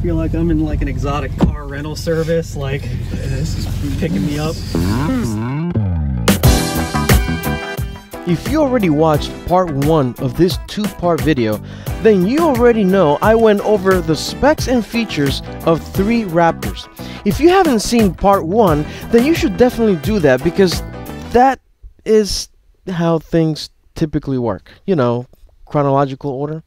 feel like I'm in like an exotic car rental service, like this is picking me up. If you already watched part 1 of this 2-part video, then you already know I went over the specs and features of 3 Raptors. If you haven't seen part 1, then you should definitely do that, because that is how things typically work. You know, chronological order.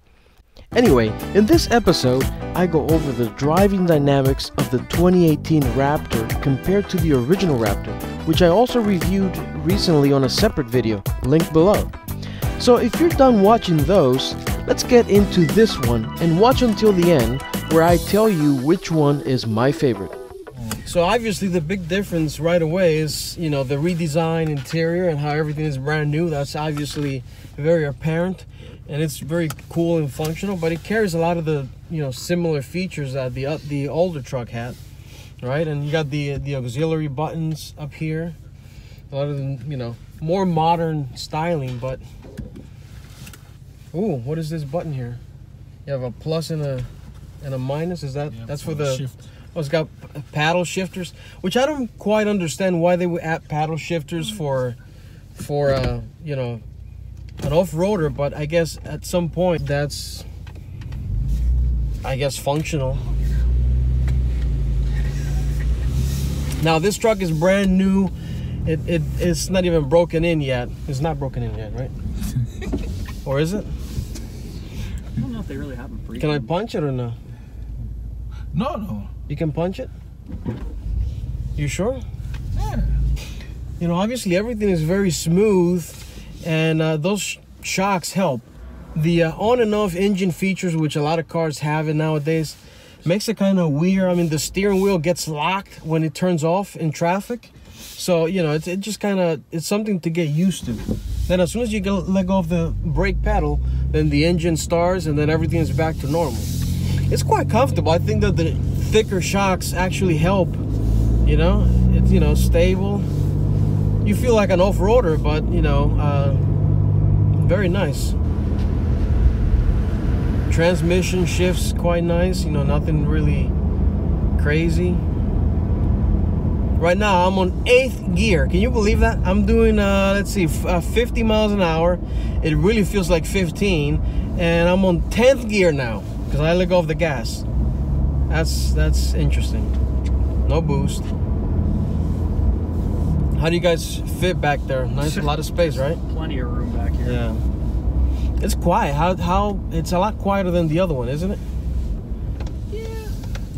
Anyway, in this episode, I go over the driving dynamics of the 2018 Raptor compared to the original Raptor, which I also reviewed recently on a separate video, linked below. So if you're done watching those, let's get into this one and watch until the end, where I tell you which one is my favorite. So obviously the big difference right away is, you know, the redesigned interior and how everything is brand new. That's obviously very apparent, and it's very cool and functional, but it carries a lot of the, you know, similar features that the older truck had, right? And you got the auxiliary buttons up here, a lot of them, you know, more modern styling. But ooh, what is this button here? You have a plus and a minus. Is that, yeah, that's for the shift. Oh, it's got paddle shifters, which I don't quite understand why they would add paddle shifters for you know, an off-roader, but I guess at some point that's, I guess, functional. Now this truck is brand new. It's not even broken in yet. It's not broken in yet, right? Or is it? I don't know if they really have them. Can I punch it or no? No. You can punch it? You sure? Yeah. You know, obviously everything is very smooth, and those shocks help. The on and off engine features, which a lot of cars have it nowadays, makes it kind of weird. I mean, the steering wheel gets locked when it turns off in traffic. So, you know, it just kind of, it's something to get used to. Then as soon as you let go of the brake pedal, then the engine starts and then everything is back to normal. It's quite comfortable. I think that the thicker shocks actually help. You know, it's, you know, stable. You feel like an off-roader, but, you know, very nice. Transmission shifts quite nice, you know, nothing really crazy. Right now I'm on 8th gear. Can you believe that? I'm doing let's see, 50 miles an hour. It really feels like 15, and I'm on 10th gear now because I let go of the gas. That's interesting. No boost. How do you guys fit back there? Nice, a lot of space, right? Plenty of room back here. Yeah. It's quiet. How it's a lot quieter than the other one, isn't it? Yeah.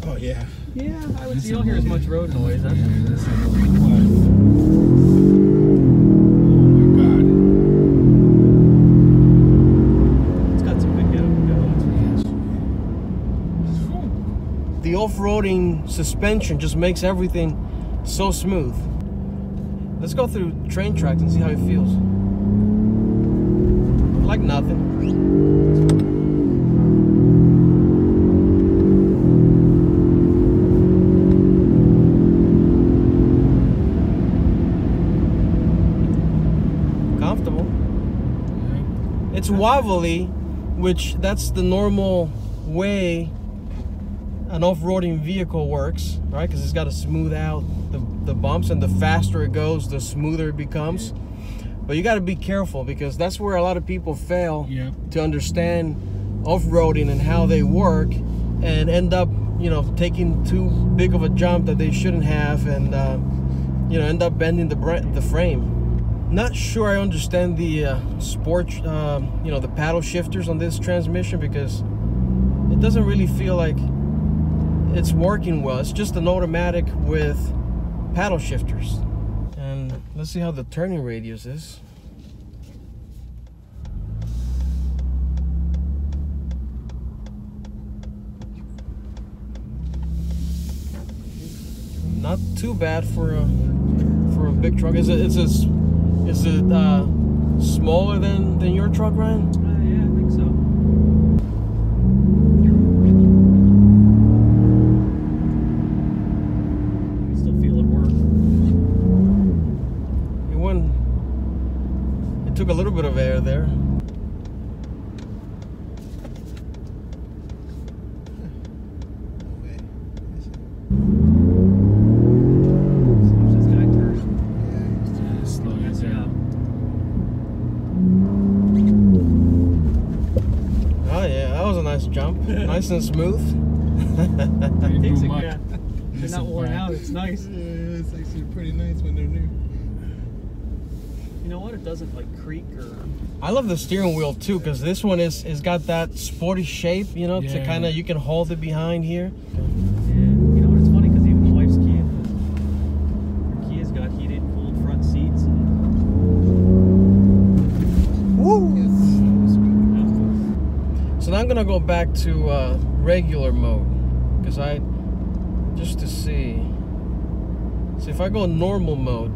Oh yeah. Yeah, I would say you don't hear as much road noise. That's that's really quiet. Oh my God. It's got some big go. The off-roading suspension just makes everything so smooth. Let's go through train tracks and see how it feels. Like nothing. Comfortable. It's wobbly, which that's the normal way an off-roading vehicle works, right? Because it's got to smooth out the bumps, and the faster it goes, the smoother it becomes. But you got to be careful, because that's where a lot of people fail to understand off-roading and how they work, and end up, you know, taking too big of a jump that they shouldn't have, and you know, end up bending the frame. Not sure I understand the sport, you know, the paddle shifters on this transmission, because it doesn't really feel like it's working well. It's just an automatic with paddle shifters. And let's see how the turning radius is. Not too bad for a big truck. Is it smaller than your truck, Ryan? Yeah, I think so. Took a little bit of air there. nice jump, nice and smooth. Takes it, much. yeah. They're not worn out. It's nice. Yeah, it's actually pretty nice when they're new. You know what? It doesn't like creak or. I love the steering wheel too, because this one is got that sporty shape, you know, to Yeah. kind of, you can hold it behind here. Yeah. You know what? It's funny because even my wife's Kia, her Kia's got heated, cooled front seats. Woo! Yes. So now I'm gonna go back to regular mode, because just to see. So if I go normal mode,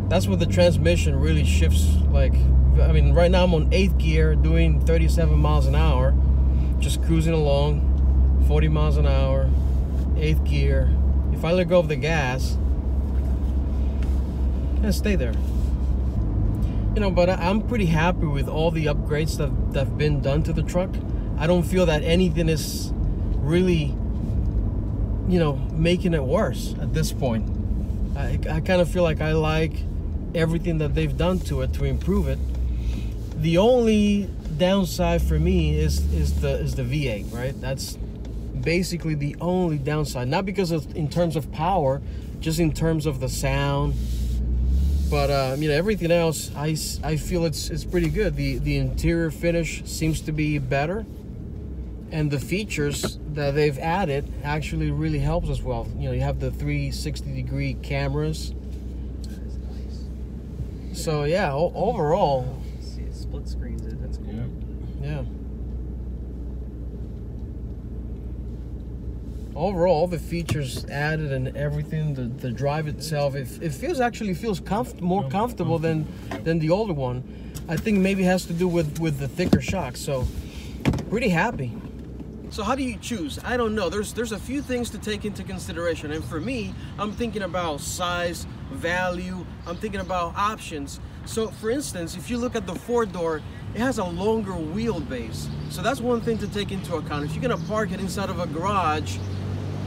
that's where the transmission really shifts. Like, I mean, right now I'm on 8th gear, doing 37 miles an hour, just cruising along, 40 miles an hour, 8th gear. If I let go of the gas, yeah, stay there. You know, but I'm pretty happy with all the upgrades that have been done to the truck. I don't feel that anything is really, you know, making it worse at this point. I kind of feel like I like everything that they've done to it to improve it. The only downside for me is the V8, right? That's basically the only downside. Not because of in terms of power, just in terms of the sound. But you know, everything else, I feel it's pretty good. The interior finish seems to be better, and the features that they've added actually really helps as well. You know, you have the 360-degree cameras. So yeah, overall, See, it split screens it. That's cool. Yep. yeah. Overall, all the features added and everything, the drive itself, it actually feels more comfortable than the older one. I think maybe it has to do with the thicker shocks. So pretty happy. So how do you choose? I don't know. There's a few things to take into consideration, and for me, I'm thinking about size, value. I'm thinking about options. So for instance, if you look at the 4-door, it has a longer wheelbase. So that's one thing to take into account. If you're gonna park it inside of a garage,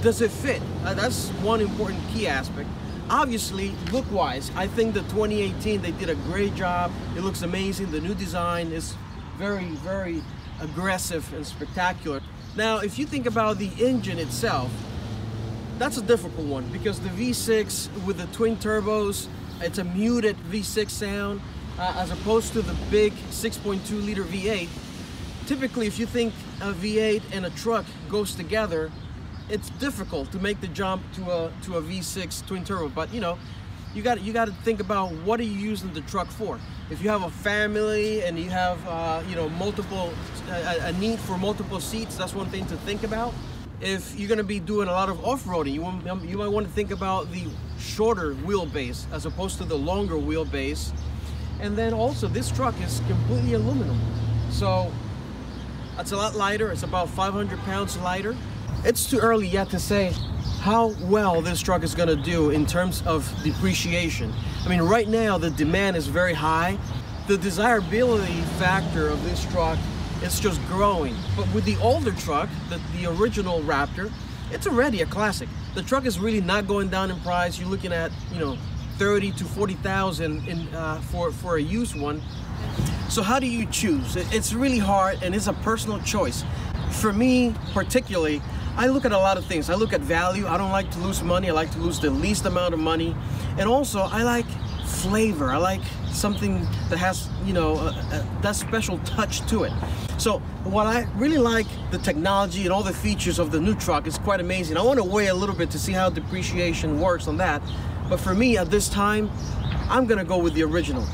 does it fit? That's one important key aspect. Obviously, look-wise, I think the 2018, they did a great job. It looks amazing. The new design is very, very aggressive and spectacular. Now, if you think about the engine itself, that's a difficult one, because the V6 with the twin turbos, it's a muted V6 sound as opposed to the big 6.2 liter V8. Typically, if you think a V8 and a truck goes together, it's difficult to make the jump to a V6 twin turbo. But you know, you got to think about what are you using the truck for. If you have a family and you have you know, a need for multiple seats, that's one thing to think about. If you're going to be doing a lot of off-roading, you might want to think about the shorter wheelbase as opposed to the longer wheelbase. And then also, this truck is completely aluminum, so that's a lot lighter. It's about 500 pounds lighter. It's too early yet to say how well this truck is going to do in terms of depreciation. I mean, right now the demand is very high. The desirability factor of this truck is just growing. But with the older truck, the original Raptor, it's already a classic. The truck is really not going down in price. You're looking at, you know, 30 to 40,000 in for a used one. So how do you choose? It's really hard, and it's a personal choice. For me particularly, I look at a lot of things. I look at value. I don't like to lose money. I like to lose the least amount of money. And also, I like flavor. I like something that has, you know, that special touch to it. So what I really like, the technology and all the features of the new truck is quite amazing. I want to wait a little bit to see how depreciation works on that. But for me, at this time, I'm going to go with the original.